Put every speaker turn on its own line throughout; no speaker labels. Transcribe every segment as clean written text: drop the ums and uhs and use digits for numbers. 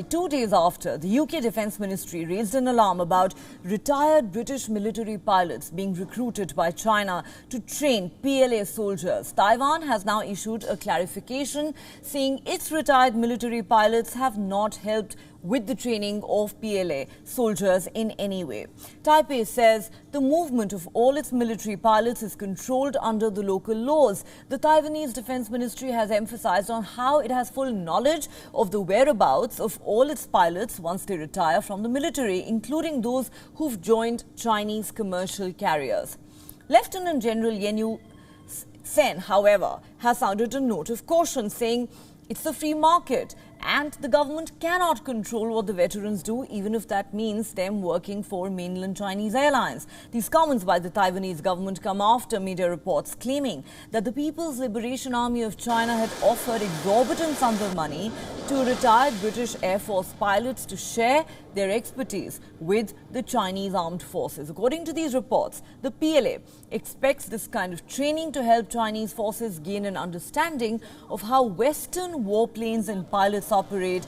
2 days after, the UK Defence Ministry raised an alarm about retired British military pilots being recruited by China to train PLA soldiers, Taiwan has now issued a clarification saying its retired military pilots have not helped with the training of PLA soldiers in any way. Taipei says the movement of all its military pilots is controlled under the local laws. The Taiwanese Defence Ministry has emphasized on how it has full knowledge of the whereabouts of all its pilots once they retire from the military, including those who've joined Chinese commercial carriers. Lieutenant General Yen Sen, however, has sounded a note of caution, saying it's a free market and the government cannot control what the veterans do, even if that means them working for mainland Chinese airlines. These comments by the Taiwanese government come after media reports claiming that the People's Liberation Army of China had offered exorbitant sums of money to retired British Air Force pilots to share their expertise with the Chinese armed forces. According to these reports, the PLA expects this kind of training to help Chinese forces gain an understanding of how Western warplanes and pilots operate,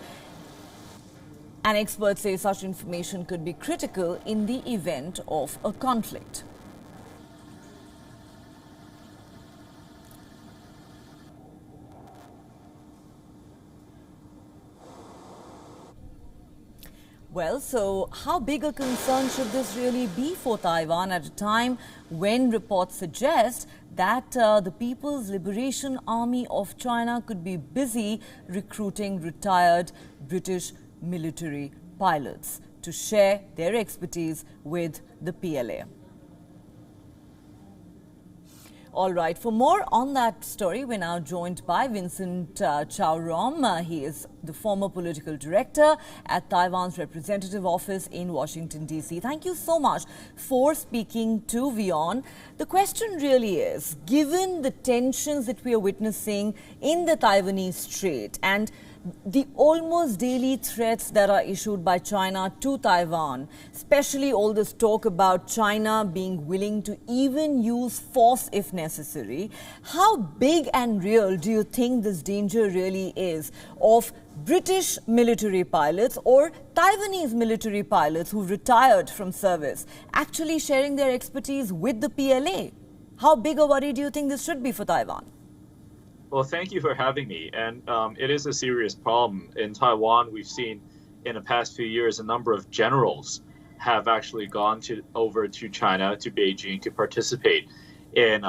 and experts say such information could be critical in the event of a conflict. Well, so how big a concern should this really be for Taiwan at a time when reports suggest that the People's Liberation Army of China could be busy recruiting retired British military pilots to share their expertise with the PLA? All right, for more on that story, we're now joined by Vincent Chow Rom. He is the former political director at Taiwan's representative office in Washington, D.C. Thank you so much for speaking to WION. The question really is, given the tensions that we are witnessing in the Taiwanese Strait and the almost daily threats that are issued by China to Taiwan, especially all this talk about China being willing to even use force if necessary, how big and real do you think this danger really is of British military pilots or Taiwanese military pilots who retired from service actually sharing their expertise with the PLA? How big a worry do you think this should be for Taiwan?
Well, thank you for having me. And it is a serious problem. In Taiwan, we've seen in the past few years a number of generals have actually gone over to China, to Beijing, to participate in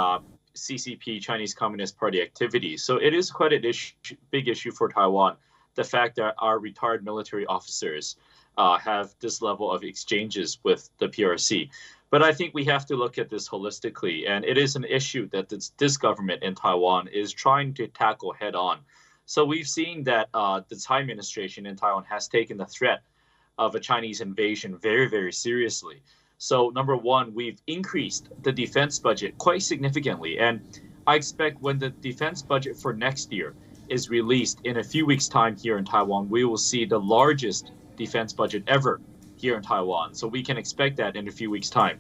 CCP, Chinese Communist Party activities. So it is quite a big issue for Taiwan, the fact that our retired military officers have this level of exchanges with the PRC. But I think we have to look at this holistically, and it is an issue that this government in Taiwan is trying to tackle head on. So we've seen that the Tsai administration in Taiwan has taken the threat of a Chinese invasion very, very seriously. So number one, we've increased the defense budget quite significantly. And I expect when the defense budget for next year is released in a few weeks' time here in Taiwan, we will see the largest defense budget ever here in Taiwan. So we can expect that in a few weeks' time.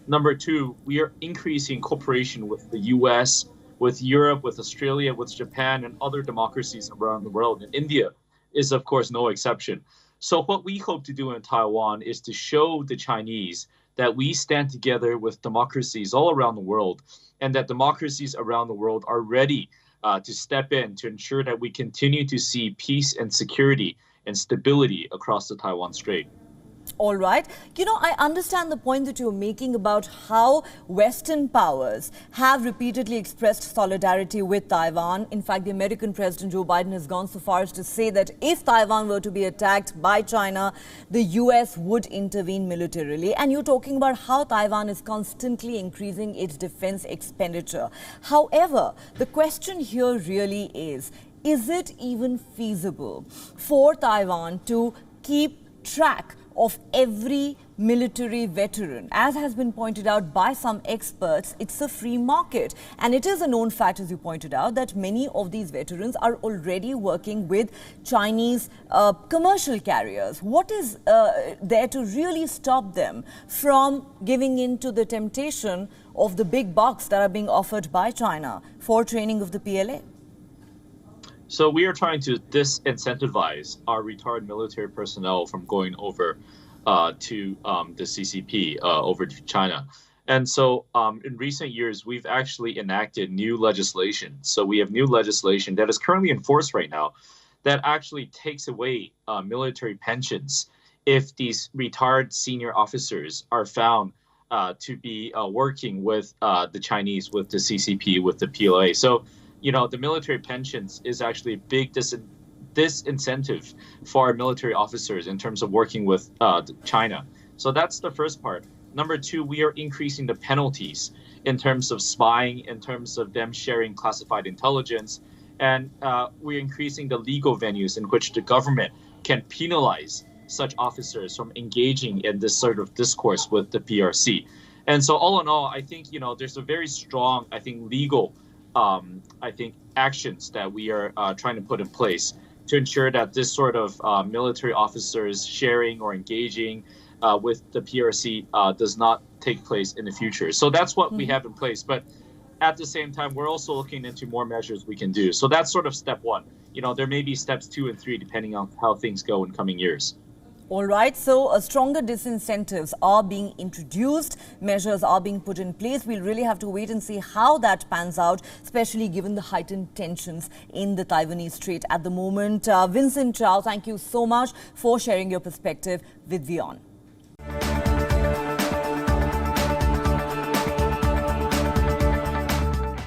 Number two, we are increasing cooperation with the US, with Europe, with Australia, with Japan, and other democracies around the world. And India is, of course, no exception. So what we hope to do in Taiwan is to show the Chinese that we stand together with democracies all around the world, and that democracies around the world are ready to step in to ensure that we continue to see peace and security and stability across the Taiwan Strait.
All right. You know, I understand the point that you're making about how Western powers have repeatedly expressed solidarity with Taiwan. In fact, the American President Joe Biden has gone so far as to say that if Taiwan were to be attacked by China, the US would intervene militarily. And you're talking about how Taiwan is constantly increasing its defense expenditure. However, the question here really is it even feasible for Taiwan to keep track of every military veteran? As has been pointed out by some experts, it's a free market. And it is a known fact, as you pointed out, that many of these veterans are already working with Chinese commercial carriers. What is there to really stop them from giving in to the temptation of the big bucks that are being offered by China for training of the PLA?
So we are trying to disincentivize our retired military personnel from going over to the CCP, over to China. And so in recent years, we've actually enacted new legislation. So we have new legislation that is currently in force right now that actually takes away military pensions if these retired senior officers are found to be working with the Chinese, with the CCP, with the PLA. So, the military pensions is actually a big disincentive for our military officers in terms of working with China. So that's the first part. Number two, we are increasing the penalties in terms of spying, in terms of them sharing classified intelligence. And we're increasing the legal venues in which the government can penalize such officers from engaging in this sort of discourse with the PRC. And so all in all, I think, there's a very strong, legal, actions that we are trying to put in place to ensure that this sort of military officers sharing or engaging with the PRC does not take place in the future. So that's what we have in place. But at the same time, we're also looking into more measures we can do. So that's sort of step one. There may be steps 2 and 3 depending on how things go in coming years.
All right, so stronger disincentives are being introduced, measures are being put in place. We'll really have to wait and see how that pans out, especially given the heightened tensions in the Taiwanese Strait at the moment. Vincent Chow, thank you so much for sharing your perspective with WION.